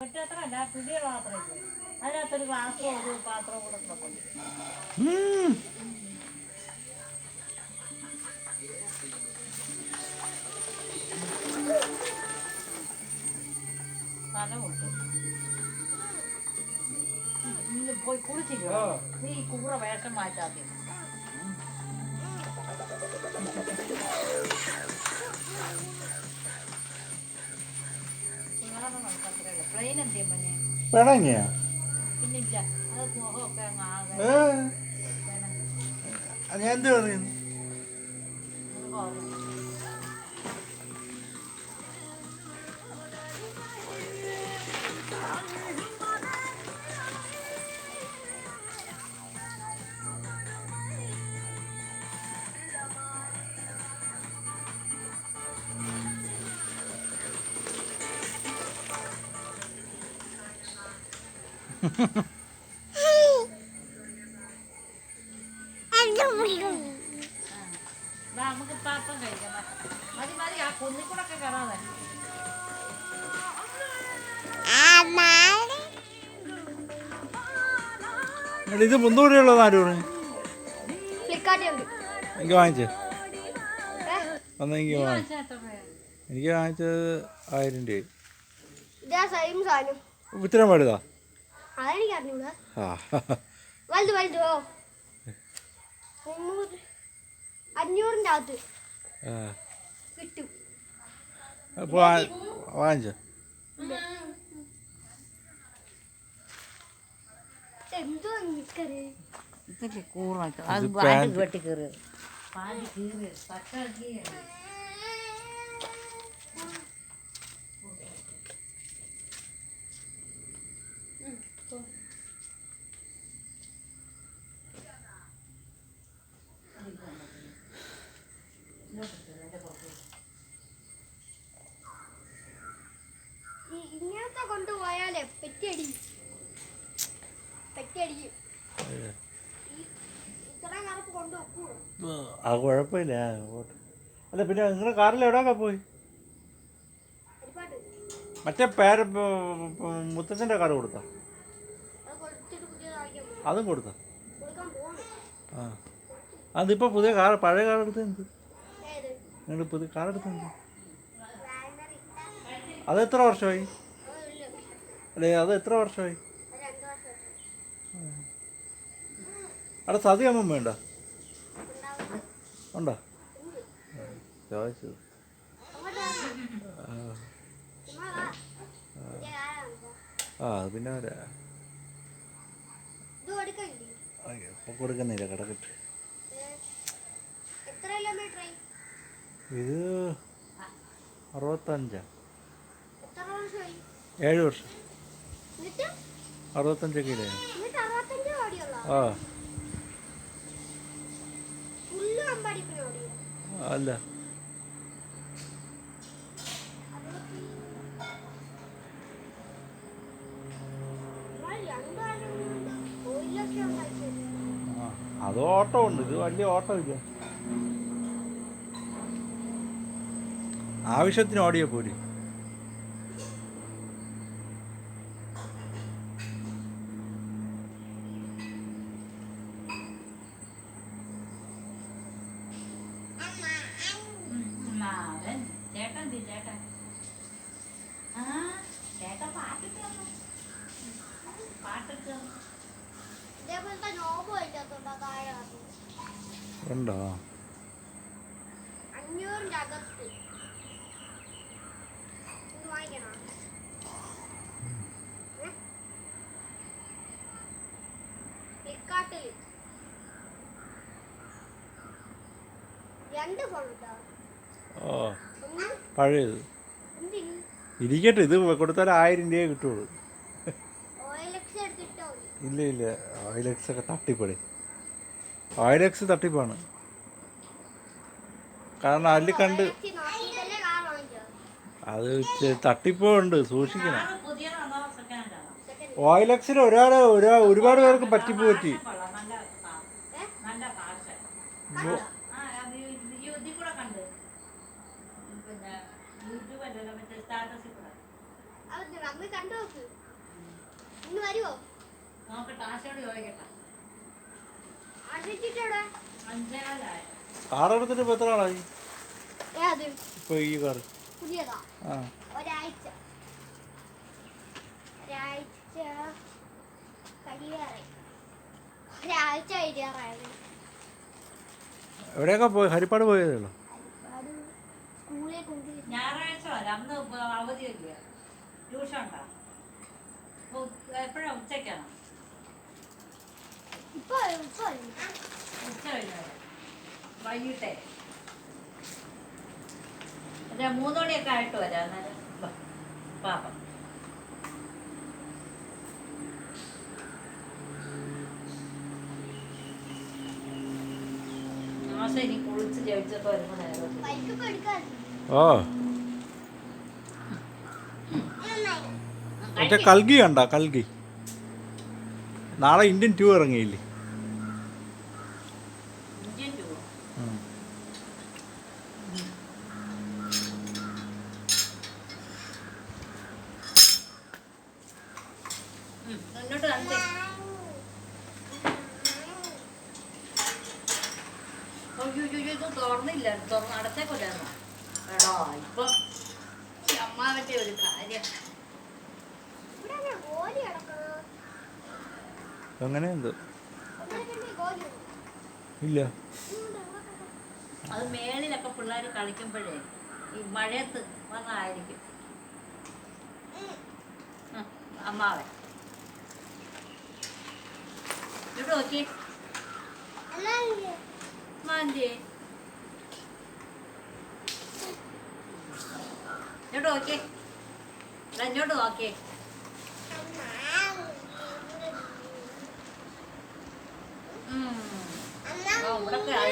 ഒറ്റത്രല്ല പുതിയ പാത്രം അതിനകത്തൊരു ഗ്ലാസ്സോ ഒരു പാത്രം കൂടെ നോക്കുന്നു. സ്ഥലമുണ്ട്. ഇന്ന് പോയി കുളിച്ചില്ലോ? നീ കൂറ വേഷം മാറ്റാതെ ട്രെയിൻ എന്തേ മോനെ പിണങ്ങിയ പിന്നില്ല അത് മുഖമൊക്കെ ഞാൻ എന്ത് പറയുന്നു? നമുക്ക് പാത്രം കഴിക്കാം. മതി മതി ആ കുന്നിക്കൂടൊക്കെ കയറാതെ. ഇത് 300 രൂപയുള്ളത് ആര് പറഞ്ഞു? എനിക്ക് വാങ്ങിച്ചേ എനിക്ക് വാങ്ങിച്ചത് 1000 രൂപ. ഇത്രയും വലുതാ? വാങ്ങിച്ചോ? ഇതൊക്കെ കൂറായിട്ട് അത് വെട്ടി കയറി പാല് കീറി പച്ച ഇങ്ങനത്തെ കൊണ്ടുപോയാലേ പെറ്റിയടി ഇത്ര കറുപ്പ് കൊണ്ടുവെക്കൂ. ആ കുഴപ്പമില്ല. അല്ല പിന്നെ നിങ്ങളുടെ കാറിൽ എവിടെയൊക്കെ പോയി? മറ്റേ മുത്തച്ഛൻ്റെ കാറ് കൊടുത്താ? അതും കൊടുത്താ? ആ അതിപ്പോൾ പുതിയ കാർ പഴയ കാർ എടുത്തെന്ത്? നിങ്ങൾ പുതിയ കാർ എടുത്തെന്ത്? അത് എത്ര വർഷമായി? അല്ലേ അത് എത്ര വർഷമായി? അവിടെ സതിയമ്മ വേണ്ട ഉണ്ടോ? ചോദിച്ചത്. ആ അത് പിന്നെ വരാ. ഇപ്പം കൊടുക്കുന്നില്ല കിടക്കിട്ട്. ഇത് 65. 7 വർഷം. 65 ഇല്ലേ? ആ അല്ല അത് ഓട്ടം ഉണ്ട്. ഇത് വലിയ ഓട്ടമില്ല. ആവശ്യത്തിന് ഓടിയ പോരി. ഉണ്ടോ? 500 അകത്ത് വാങ്ങിക്കണം. ഫ്ലിപ്കാർട്ടിൽ 2 ഫോൺ ഉണ്ടോ? ഓ പഴയത് ഇരിക്കട്ടെ. ഇത് കൊടുത്താൽ 1000 രൂപയെ കിട്ടുള്ളൂ. ഇല്ല ഇല്ല OLX ഒക്കെ തട്ടിപ്പടി. OLX തട്ടിപ്പാണ്. കാരണം അതിൽ കണ്ട് അത് തട്ടിപ്പുണ്ട്, സൂക്ഷിക്കണം. OLX ഒരുപാട് പേർക്ക് പറ്റിപ്പ് പറ്റി. യൂട്യൂബ് അല്ലല്ലോ മറ്റേ സ്റ്റാറ്റസിൽ കൂടെ. കണ്ടു നോക്ക്. ഇന്ന് വരുവോ? നോക്കട്ടെ, ആശയോട് ചോദിക്കട്ടെ. ആശിച്ചിട്ടോടെ? 5:15. കാർ എടുത്തിട്ട് ഇപ്പോൾ എത്ര ആളായി ഏത്? ഇപ്പോൾ ഈ കാർ? പുതിയതാ? ആ ഒരാഴ്ച കഴിയാറായി. ഒരാഴ്ച കഴിയാറായത്. എവിടെയൊക്കെ പോയി? ഹരിപ്പാട് പോയതേ ഉള്ളൂ. ഒരുപാട് സ്കൂളിൽ കൊണ്ടുപോയി. ഞായറാഴ്ച വരാം, അന്ന് അവധിയില്ല. ട്യൂഷൻ ഉണ്ടോ? എപ്പോഴാണ്? ഉച്ചയ്ക്കാണോ? ഇപ്പൊ ഉച്ച കഴിഞ്ഞോ? വൈകിട്ടേ 3 മണിയൊക്കെ ആയിട്ട് വരാം. അന്നേരം പാപ്പം ആശ ഇനി കുളിച്ച് ജയിച്ചൊക്കെ വരുമ്പോൾ നേരം ബൈക്കൊക്കെ എടുക്കാൻ ഓ മറ്റേ കൽഗി കണ്ട? കൽഗി നാളെ ഇന്ത്യൻ 2 ഇറങ്ങിയില്ലേ? Indian tour. മുന്നോട്ട് കാണിച്ചേ. ഇത് തുറന്നില്ല, അടച്ചേക്കൊല്ലായിരുന്നോ? എടോ ഇപ്പം അമ്മാവൻ്റെ ഒരു കാര്യം. ഇവിടെ ഗോലി കിടക്കണോ? അങ്ങനെ എന്ത് ഗോലി ഇല്ല. അത് മേളിലൊക്കെ പിള്ളേർ കളിക്കുമ്പോഴേ ഈ മഴയത്ത് വന്നതായിരിക്കും. അമ്മാവൻ ഇവിടെ നോക്കി മാന്തിയേ ഇങ്ങോട്ട് നോക്കിയേ, ഇങ്ങോട്ട് നോക്കിയേ. ഇവിടെ